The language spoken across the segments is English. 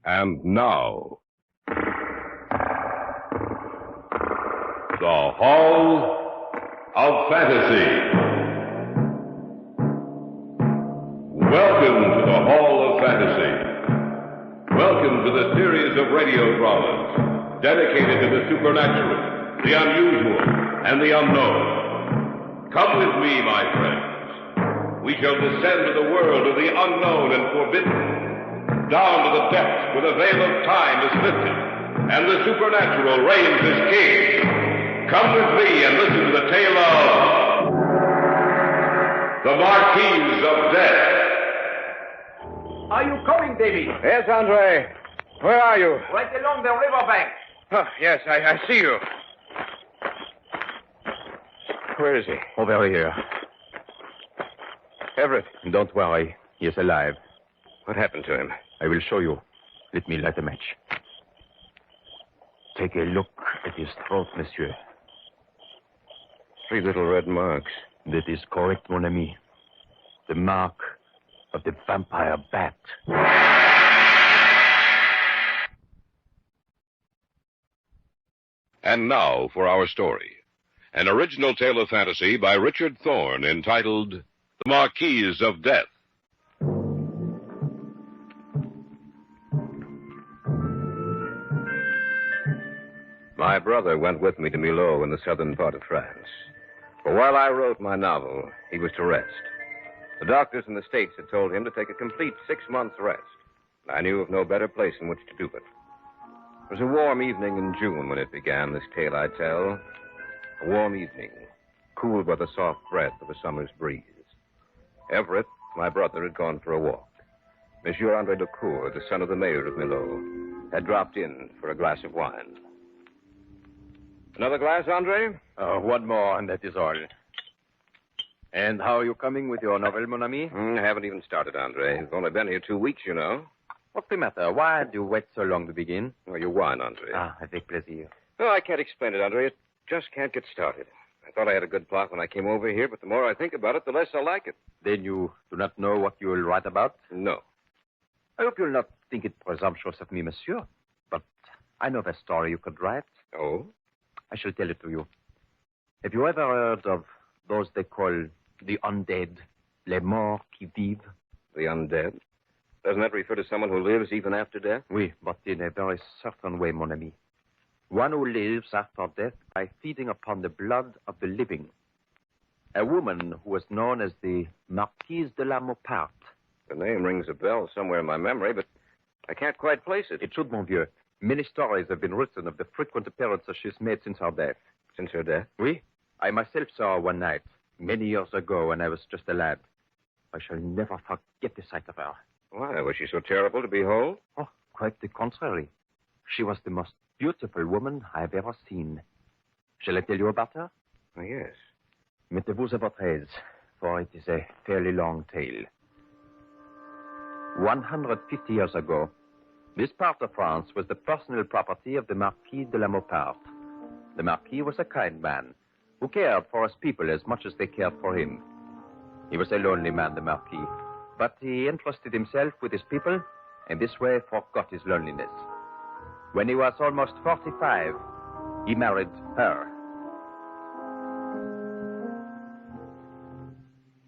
And now, the Hall of Fantasy. Welcome to the Hall of Fantasy. Welcome to the series of radio dramas dedicated to the supernatural, the unusual, and the unknown. Come with me, my friends. We shall descend to the world of the unknown and forbidden, down to the depths where the veil of time is lifted, and the supernatural reigns as king. Come with me and listen to the tale of the Marquis of Death. Are you coming, Davy? Yes, Andre. Where are you? Right along the riverbank. Oh, yes, I see you. Where is he? Over here. Everett. Don't worry. He is alive. What happened to him? I will show you. Let me light a match. Take a look at his throat, monsieur. 3 little red marks. That is correct, mon ami. The mark of the vampire bat. And now for our story. An original tale of fantasy by Richard Thorne entitled The Marquis of Death. My brother went with me to Millau in the southern part of France. For while I wrote my novel, he was to rest. The doctors in the States had told him to take a complete 6 months rest. I knew of no better place in which to do it. It was a warm evening in June when it began, this tale I tell. A warm evening, cooled by the soft breath of a summer's breeze. Everett, my brother, had gone for a walk. Monsieur Andre Lecour, the son of the mayor of Millau, had dropped in for a glass of wine. Another glass, Andre? One more, and that is all. And how are you coming with your novel, mon ami? Haven't even started, Andre. I've only been here 2 weeks, you know. What's the matter? Why do you wait so long to begin? Oh, your wine, Andre. Avec plaisir. Oh, I can't explain it, Andre. It just can't get started. I thought I had a good plot when I came over here, but the more I think about it, the less I like it. Then you do not know what you will write about? No. I hope you'll not think it presumptuous of me, monsieur. But I know the story you could write. Oh? I shall tell it to you. Have you ever heard of those they call the undead, les morts qui vivent? The undead? Doesn't that refer to someone who lives even after death? Oui, but in a very certain way, mon ami. One who lives after death by feeding upon the blood of the living. A woman who was known as the Marquise de la Mauparte. The name rings a bell somewhere in my memory, but I can't quite place it. It should, mon vieux. Many stories have been written of the frequent appearances she's made since her death. Since her death? Oui. I myself saw her one night, many years ago when I was just a lad. I shall never forget the sight of her. Why? Was she so terrible to behold? Oh, quite the contrary. She was the most beautiful woman I have ever seen. Shall I tell you about her? Oh, yes. Mettez-vous à votre aise, for it is a fairly long tale. 150 years ago, this part of France was the personal property of the Marquis de la Mauparte. The Marquis was a kind man who cared for his people as much as they cared for him. He was a lonely man, the Marquis, but he entrusted himself with his people and this way forgot his loneliness. When he was almost 45, he married her.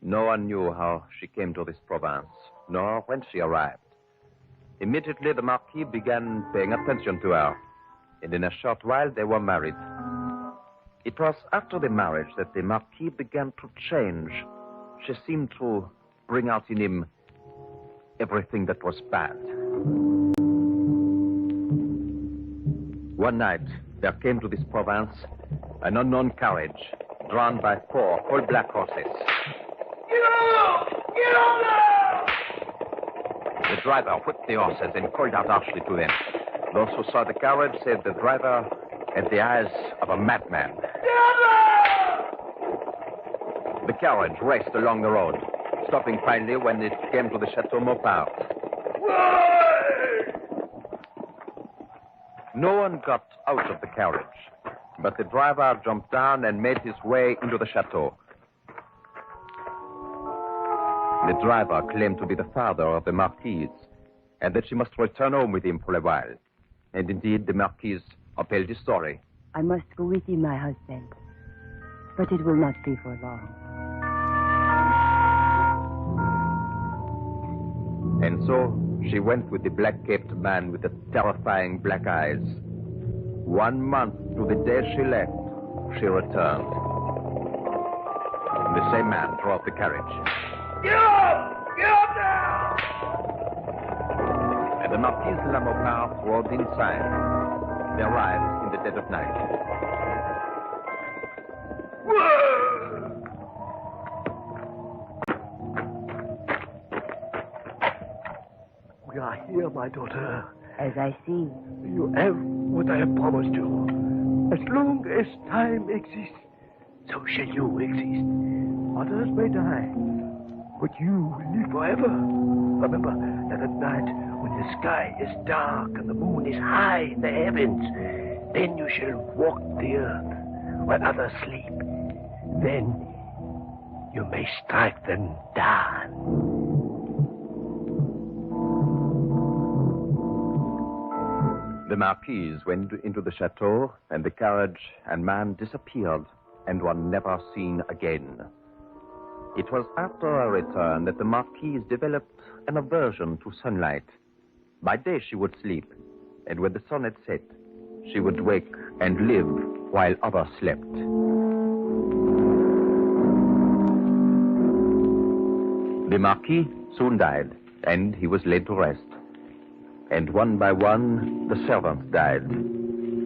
No one knew how she came to this province, nor when she arrived. Immediately, the Marquis began paying attention to her, and in a short while, they were married. It was after the marriage that the Marquis began to change. She seemed to bring out in him everything that was bad. One night, there came to this province an unknown carriage drawn by 4 coal-black horses. Get out! Get out now! The driver whipped the horses and called out harshly to them. Those who saw the carriage said the driver had the eyes of a madman. The carriage raced along the road, stopping finally when it came to the Chateau Mauparte. No one got out of the carriage, but the driver jumped down and made his way into the chateau. The driver claimed to be the father of the Marquise, and that she must return home with him for a while. And indeed, the Marquis upheld his story. I must go with you, my husband. But it will not be for long. And so she went with the black-caped man with the terrifying black eyes. 1 month to the day she left, she returned. The same man drove the carriage. Get up! Get up now! And the Marquis de la Maupeou rode inside. They arrived in the dead of night. We are here, my daughter. As I see. You have what I have promised you. As long as time exists, so shall you exist. Others may die, but you will live forever. Remember that at night, when the sky is dark and the moon is high in the heavens, then you shall walk the earth while others sleep. Then you may strike them down. The Marquis went into the chateau, and the carriage and man disappeared and were never seen again. It was after her return that the Marquise developed an aversion to sunlight. By day she would sleep, and when the sun had set, she would wake and live while others slept. The Marquis soon died, and he was laid to rest. And one by one, the servants died.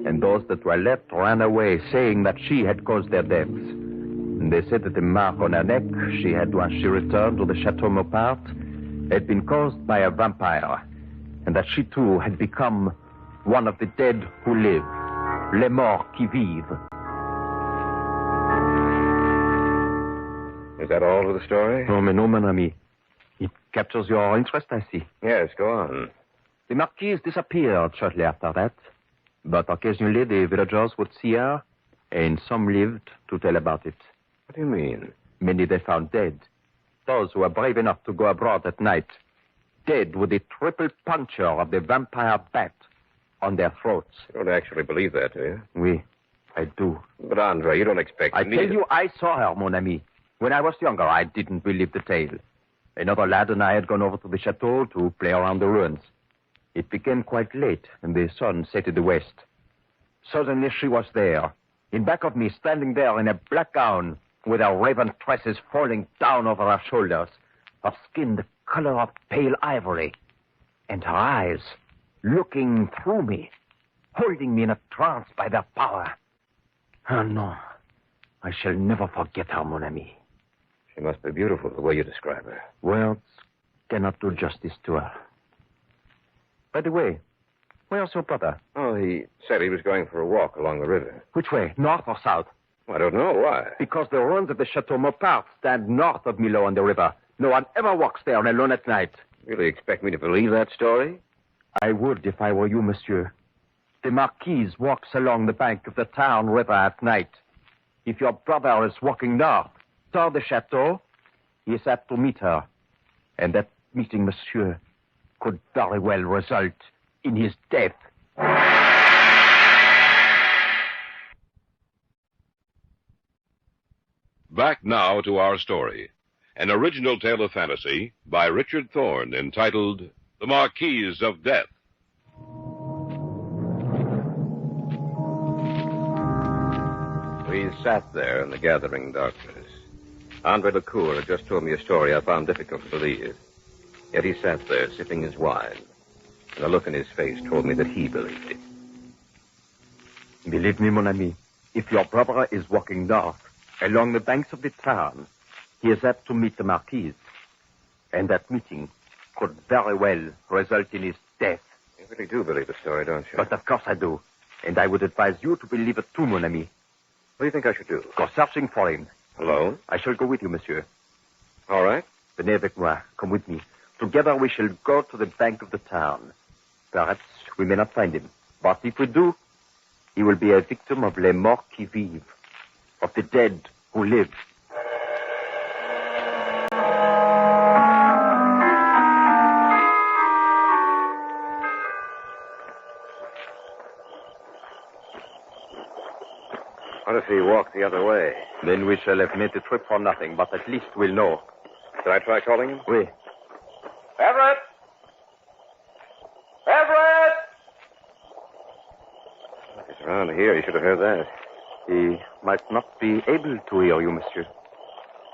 And those that were left ran away, saying that she had caused their deaths. And they said that the mark on her neck she had when she returned to the Chateau Maupeou had been caused by a vampire, and that she too had become one of the dead who live, les morts qui vivent. Is that all of the story? Oh, mais non, mon ami. It captures your interest, I see. Yes, go on. The Marquise disappeared shortly after that, but occasionally the villagers would see her, and some lived to tell about it. What do you mean? Many they found dead. Those who were brave enough to go abroad at night, dead with the triple puncture of the vampire bat on their throats. You don't actually believe that, do you? Oui, I do. But, Andre, you don't expect I me tell to... you, I saw her, mon ami. When I was younger, I didn't believe the tale. Another lad and I had gone over to the chateau to play around the ruins. It became quite late, and the sun set in the west. Suddenly she was there, in back of me, standing there in a black gown, with her raven tresses falling down over her shoulders, her skin the color of pale ivory, and her eyes looking through me, holding me in a trance by their power. Oh, no. I shall never forget her, mon ami. She must be beautiful, the way you describe her. Words cannot do justice to her. By the way, where's your brother? Oh, he said he was going for a walk along the river. Which way, north or south? I don't know. Why? Because the ruins of the Chateau Maupeou stand north of Millau on the river. No one ever walks there alone at night. Really expect me to believe that story? I would if I were you, monsieur. The Marquise walks along the bank of the Thorne River at night. If your brother is walking north, toward the chateau, he is apt to meet her. And that meeting, monsieur, could very well result in his death. Back now to our story. An original tale of fantasy by Richard Thorne entitled The Marquis of Death. We sat there in the gathering darkness. Andre Lecour had just told me a story I found difficult to believe. Yet he sat there sipping his wine, and the look in his face told me that he believed it. Believe me, mon ami, if your brother is walking north, along the banks of the Thorne, he is apt to meet the Marquise. And that meeting could very well result in his death. You really do believe the story, don't you? But of course I do. And I would advise you to believe it too, mon ami. What do you think I should do? Go searching for him. Alone? I shall go with you, monsieur. All right. Venez avec moi. Come with me. Together we shall go to the bank of the Thorne. Perhaps we may not find him. But if we do, he will be a victim of les morts qui vivent, of the dead who live. What if he walked the other way? Then we shall have made the trip for nothing, but at least we'll know. Did I try calling him? Oui. Everett! Everett! If he's around here, he should have heard that. He might not be able to hear you, monsieur.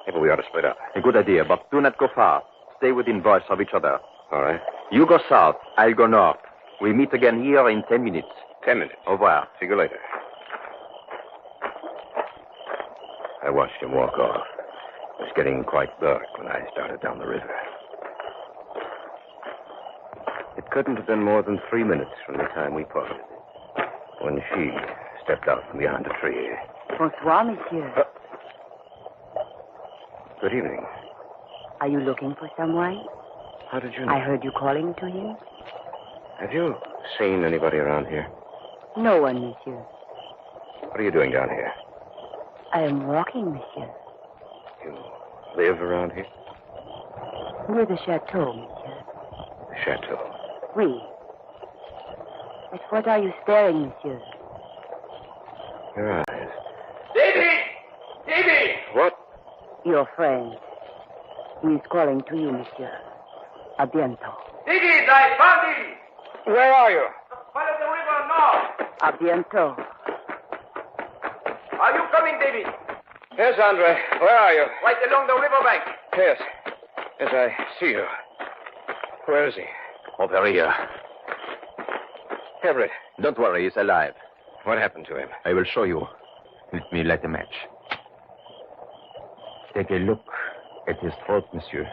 Maybe we ought to split up. A good idea, but do not go far. Stay within voice of each other. All right. You go south, I'll go north. We meet again here in 10 minutes. 10 minutes. Au revoir. See you later. I watched him walk off. It was getting quite dark when I started down the river. It couldn't have been more than 3 minutes from the time we parted when she stepped out from behind a tree. Bonsoir, monsieur. Good evening. Are you looking for someone? How did you know? I heard you calling to him. Have you seen anybody around here? No one, monsieur. What are you doing down here? I am walking, monsieur. You live around here? Near the chateau, monsieur. The chateau. Oui. At what are you staring, monsieur? Your eyes. Davy! Davy! What? Your friend. He is calling to you, monsieur. A bientôt. Davy, I found him! Where are you? Follow the river north. A bientôt. Are you coming, Davy? Yes, Andre. Where are you? Right along the riverbank. Yes. Yes, I see you. Where is he? Over here. Everett. Don't worry, he's alive. What happened to him? I will show you. Let me light a match. Take a look at his throat, monsieur.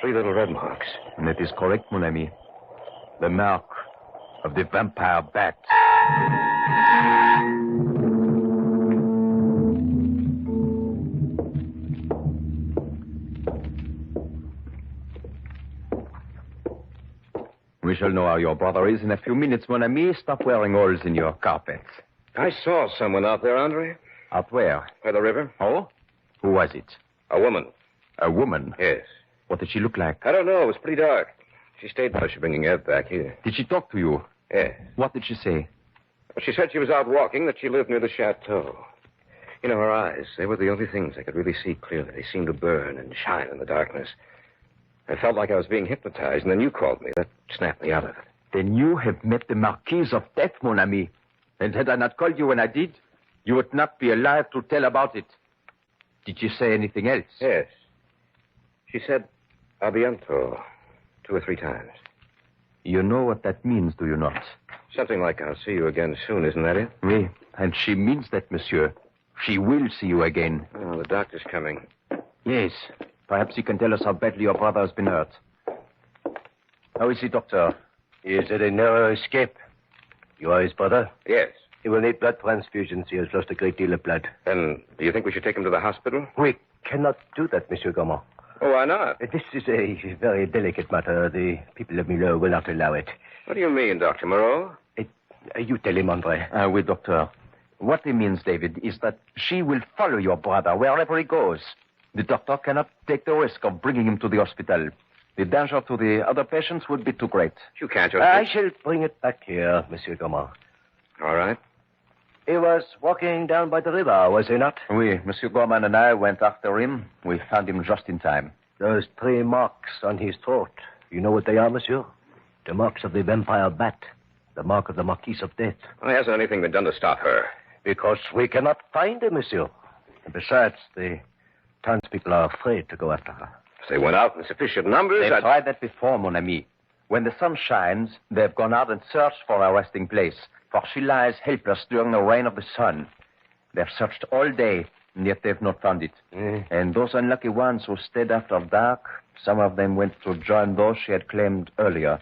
3 little red marks. And that is correct, mon ami. The mark of the vampire bat. We shall know how your brother is in a few minutes, mon ami. Stop wearing holes in your carpets. I saw someone out there, Andre. Out where? By the river. Oh? Who was it? A woman. A woman? Yes. What did she look like? I don't know. It was pretty dark. She stayed by. She's bringing Ed back here. Did she talk to you? Yes. What did she say? Well, she said she was out walking, that she lived near the chateau. You know, her eyes, they were the only things I could really see clearly. They seemed to burn and shine in the darkness. I felt like I was being hypnotized, and then you called me. That snapped me out of it. Then you have met the Marquis of Death, mon ami. And had I not called you when I did, you would not be alive to tell about it. Did she say anything else? Yes. She said, a bientôt, 2 or 3 times. You know what that means, do you not? Something like, I'll see you again soon, isn't that it? Oui, and she means that, monsieur. She will see you again. Oh, the doctor's coming. Yes. Perhaps he can tell us how badly your brother has been hurt. How is he, doctor? He is at a narrow escape. You are his brother? Yes. He will need blood transfusions. He has lost a great deal of blood. Then, do you think we should take him to the hospital? We cannot do that, Monsieur Gaumont. Oh, why not? This is a very delicate matter. The people of Milo will not allow it. What do you mean, Dr. Moreau? You tell him, Andre. Oui, doctor. What he means, David, is that she will follow your brother wherever he goes. The doctor cannot take the risk of bringing him to the hospital. The danger to the other patients would be too great. You can't just... I shall bring it back here, Monsieur Gaumont. All right. He was walking down by the river, was he not? Oui, Monsieur Gorman and I went after him. We found him just in time. Those 3 marks on his throat. You know what they are, monsieur? The marks of the vampire bat. The mark of the Marquis of Death. Well, hasn't anything been done to stop her? Because we cannot find her, monsieur. And besides, the townspeople are afraid to go after her. If they went out in sufficient numbers, They've tried that before, mon ami. When the sun shines, they've gone out and searched for our resting place, for she lies helpless during the reign of the sun. They've searched all day, and yet they've not found it. And those unlucky ones who stayed after dark, some of them went to join those she had claimed earlier.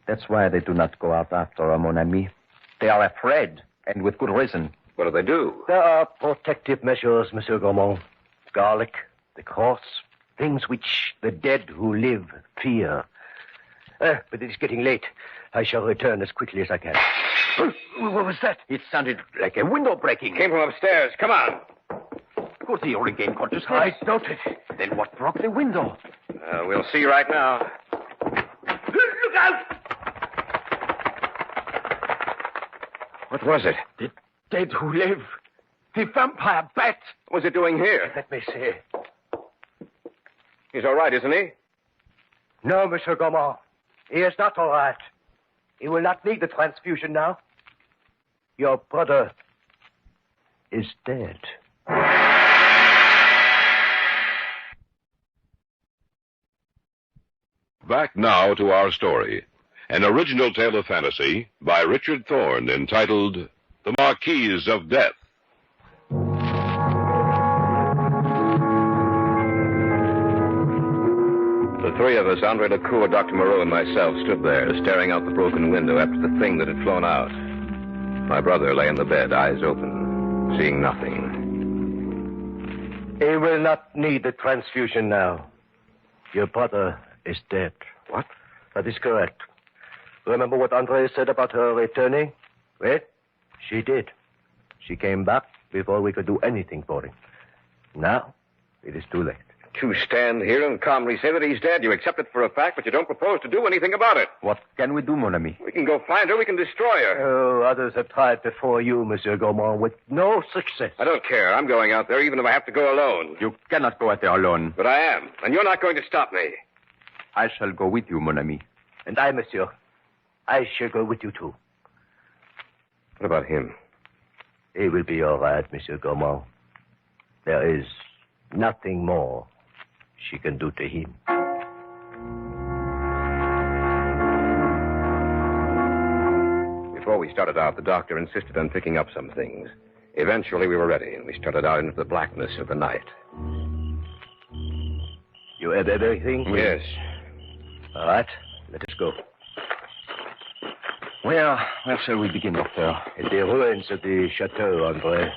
That's why they do not go out after her, mon ami. They are afraid, and with good reason. What do they do? There are protective measures, Monsieur Gaumont. Garlic, the cross, things which the dead who live fear. But it is getting late. I shall return as quickly as I can. What was that? It sounded like a window breaking. Came from upstairs. Come on. Could he regain consciousness? I doubt it. Then what broke the window? We'll see right now. Look out! What was it? The dead who live. The vampire bat. What's it doing here? Let me see. He's all right, isn't he? No, Monsieur Gaumont. He is not all right. He will not need the transfusion now. Your brother is dead. Back now to our story. An original tale of fantasy by Richard Thorne entitled The Marquis of Death. The three of us, Andre Lecour, Dr. Moreau, and myself, stood there, staring out the broken window after the thing that had flown out. My brother lay in the bed, eyes open, seeing nothing. He will not need the transfusion now. Your brother is dead. What? That is correct. Remember what Andre said about her returning? Well, she did. She came back before we could do anything for him. Now, it is too late. You stand here and calmly say that he's dead. You accept it for a fact, but you don't propose to do anything about it. What can we do, mon ami? We can go find her. We can destroy her. Oh, others have tried before you, Monsieur Gaumont, with no success. I don't care. I'm going out there, even if I have to go alone. You cannot go out there alone. But I am, and you're not going to stop me. I shall go with you, mon ami. And I, Monsieur, I shall go with you, too. What about him? He will be all right, Monsieur Gaumont. There is nothing more she can do to him. Before we started out, the doctor insisted on picking up some things. Eventually, we were ready, and we started out into the blackness of the night. You have everything? Yes. All right, let us go. Where shall we begin, Doctor? In the ruins of the chateau, Andre.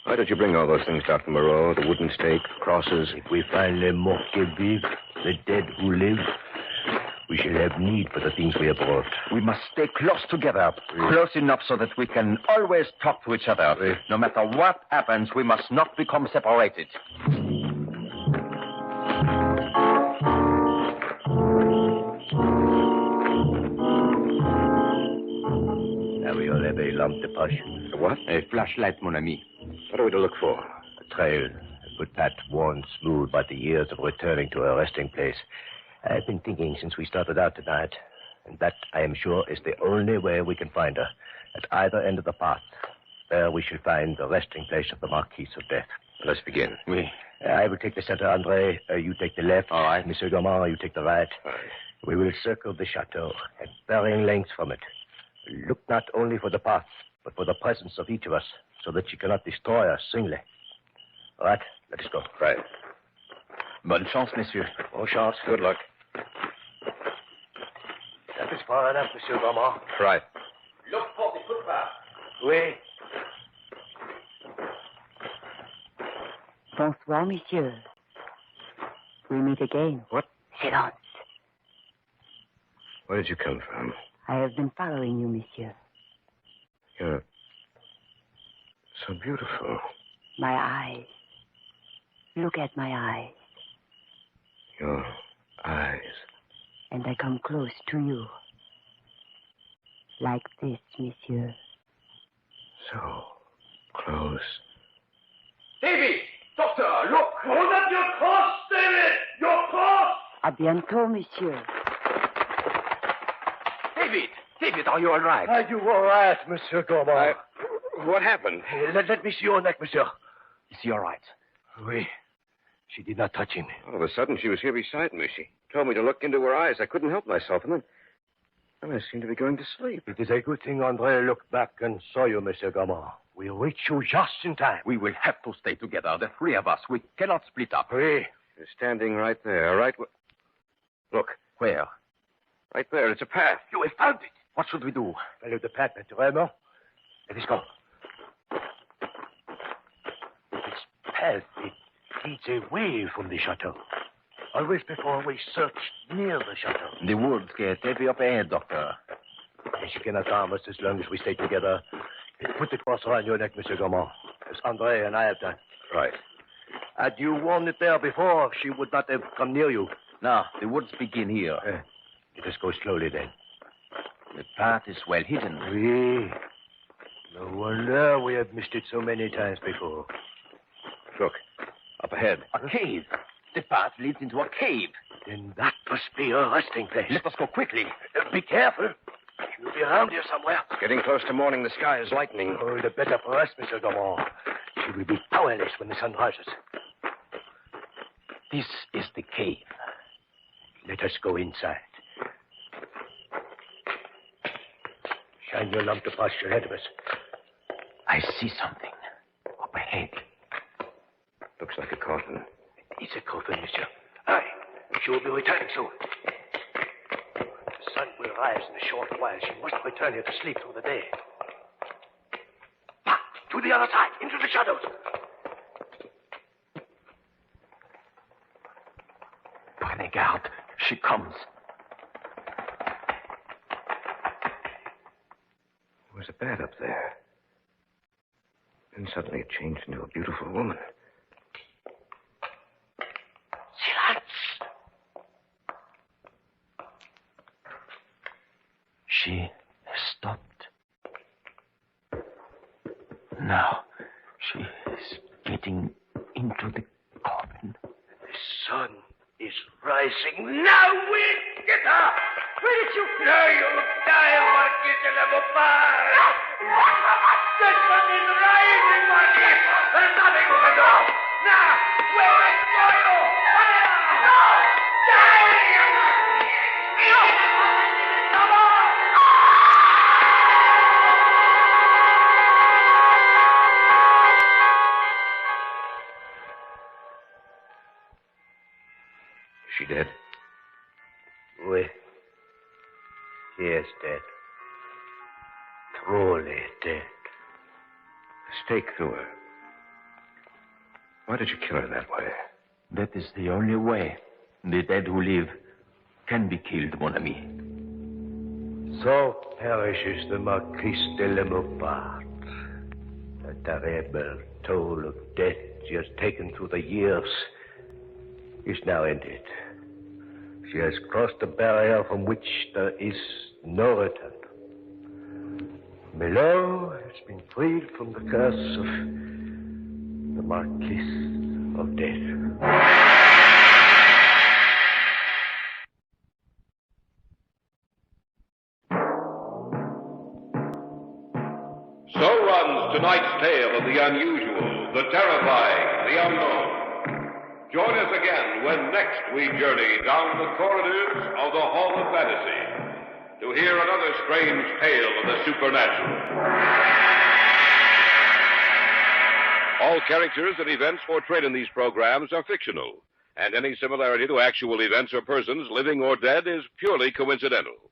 Why did you bring all those things, Dr. Moreau? The wooden stake, crosses? If we find les morts qui vivent, the dead who live, we shall have need for the things we have brought. We must stay close together. Close enough so that we can always talk to each other. No matter what happens, we must not become separated. Now we all have a lampe de poche. A what? A flashlight, mon ami. What are we to look for? A trail, a good path worn smooth by the years of returning to our resting place. I've been thinking since we started out tonight, and that, I am sure, is the only way we can find her. At either end of the path, there we shall find the resting place of the Marquis of Death. Let's begin. Oui. I will take the center, Andre. You take the left. All right. Monsieur Gaumont, you take the right. All right. We will circle the chateau at varying lengths from it. Look not only for the path, but for the presence of each of us, so that she cannot destroy us singly. All right, let us go. Right. Bonne chance, messieurs. Bon chance. Good luck. That is far enough, Monsieur Gaumont. Right. Look for the footpath. Oui. Bonsoir, monsieur. We meet again. What? Silence. Where did you come from? I have been following you, monsieur. You're so beautiful. My eyes. Look at my eyes. Your eyes. And I come close to you. Like this, monsieur. So close. Davy! Doctor, look! Hold up your cross, David! Your cross! À bientôt, monsieur. David, are you all right? Are you all right, Monsieur Gaumont? What happened? Let me see your neck, monsieur. Is he all right? Oui. She did not touch him. All of a sudden, she was here beside me. She told me to look into her eyes. I couldn't help myself, and then I seemed to be going to sleep. It is a good thing Andre looked back and saw you, Monsieur Gaumont. We reached you just in time. We will have to stay together, the three of us. We cannot split up. Oui. You're standing right there, right? Look, Where? right there. It's a path. You have found it. What should we do? Follow the path, naturellement. Let us go. This path, it leads away from the chateau. Always before we search near the chateau. The woods get heavy up ahead, Doctor. And she cannot harm us as long as we stay together. Put the cross around your neck, Monsieur Gaumont, as Andre and I have done. Right. Had you worn it there before, she would not have come near you. Now, the woods begin here. Let us go slowly, then. The path is well hidden. Oui. No wonder we have missed it so many times before. Look, up ahead. A cave. The path leads into a cave. Then that must be her resting place. Let us go quickly. Be careful. She'll be around here somewhere. It's getting close to morning. The sky is lightening. Oh, the better for us, Mr. Dumont. She will be powerless when the sun rises. This is the cave. Let us go inside. Shine your lamp to posture ahead of us. I see something. Up ahead. Looks like a coffin. It's a coffin, monsieur. Aye. She will be returning soon. The sun will rise in a short while. She must return here to sleep through the day. Back to the other side, into the shadows. Prenez garde. She comes. There was a bed up there. And suddenly it changed into a beautiful woman. Silence. She has stopped. Now, she is getting into the coffin. The sun is rising. Now we get her. Where did you go? You die, Marquis de la Montpart. The sun is rising, Marquis. There's nothing we can do. Now, we must go you. No! Die! No! Come on! Is she dead? Oui. She is dead. Truly dead. A stake through her. Why did you kill her that way? That is the only way. The dead who live can be killed, mon ami. So perishes the Marquis de la Montpart. The terrible toll of death she has taken through the years is now ended. She has crossed the barrier from which there is no return. Milo has been freed from the curse of the Marquis of Death. So runs tonight's tale of the unusual, the terrifying, the unknown. Join us again when next we journey down the corridors of the Hall of Fantasy to hear another strange tale of the supernatural. All characters and events portrayed in these programs are fictional, and any similarity to actual events or persons, living or dead, is purely coincidental.